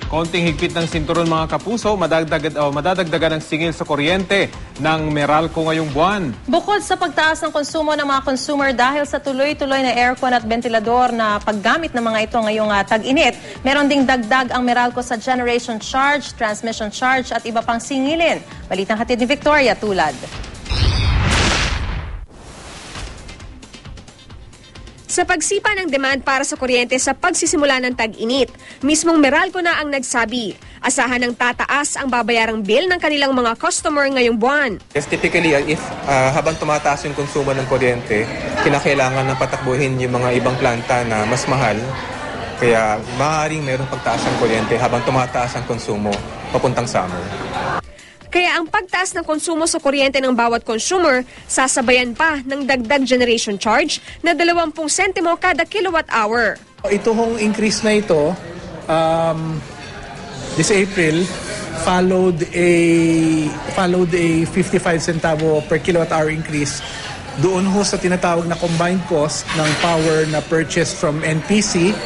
Konting higpit ng sinturon mga kapuso, madadagdagan ng singil sa kuryente ng Meralco ngayong buwan. Bukod sa pagtaas ng konsumo ng mga consumer dahil sa tuloy-tuloy na aircon at ventilador na paggamit ng mga ito ngayong tag-init, meron ding dagdag ang Meralco sa generation charge, transmission charge at iba pang singilin. Balitang hatid ni Victoria Tulad. Sa pagsipa ng demand para sa kuryente sa pagsisimula ng tag-init, mismong Meralco na ang nagsabi, asahan ng tataas ang babayarang bill ng kanilang mga customer ngayong buwan. Yes, typically, if habang tumataas yung konsumo ng kuryente, kinakailangan ng patakbuhin yung mga ibang planta na mas mahal. Kaya maaaring mayroong pagtaas ng kuryente habang tumataas ang konsumo papuntang summer. Kaya ang pagtaas ng konsumo sa kuryente ng bawat consumer, sasabayan pa ng dagdag generation charge na 20 sentimo kada kilowatt hour. Ito hong increase na ito, this April, followed a 55 centavo per kilowatt hour increase doon ho sa tinatawag na combined cost ng power na purchased from NPC,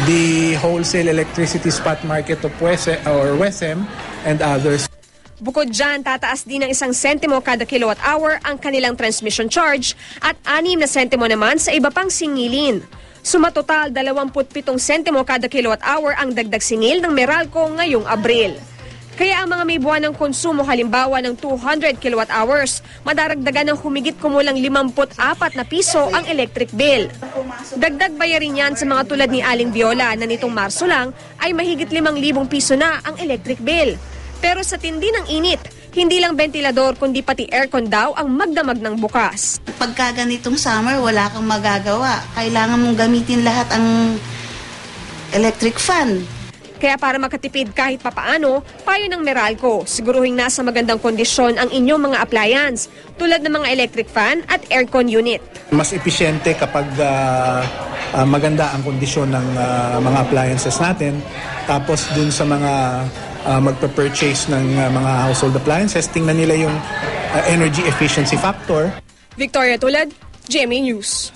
the wholesale electricity spot market of WESM, and others. Bukod dyan, tataas din ng 1 sentimo kada kilowatt hour ang kanilang transmission charge at 6 na sentimo naman sa iba pang singilin. Sumatotal, 27 sentimo kada kilowatt hour ang dagdag singil ng Meralco ngayong Abril. Kaya ang mga may buwan ng konsumo halimbawa ng 200 kilowatt hours, madaragdagan ng humigit kumulang 54 na piso ang electric bill. Dagdag bayarin yan sa mga tulad ni Aling Viola na nitong Marso lang ay mahigit 5,000 piso na ang electric bill. Pero sa tindi ng init, hindi lang ventilador kundi pati aircon daw ang magdamag ng bukas. Pagka ganitong summer, wala kang magagawa. Kailangan mong gamitin lahat ang electric fan. Kaya para makatipid kahit papaano, payo ng Meralco, siguruhin nasa magandang kondisyon ang inyong mga appliance tulad ng mga electric fan at aircon unit. Mas episyente kapag maganda ang kondisyon ng mga appliances natin. Tapos dun sa mga magpa-purchase ng mga household appliances, tingnan nila yung energy efficiency factor. Victoria Tulad, GMA News.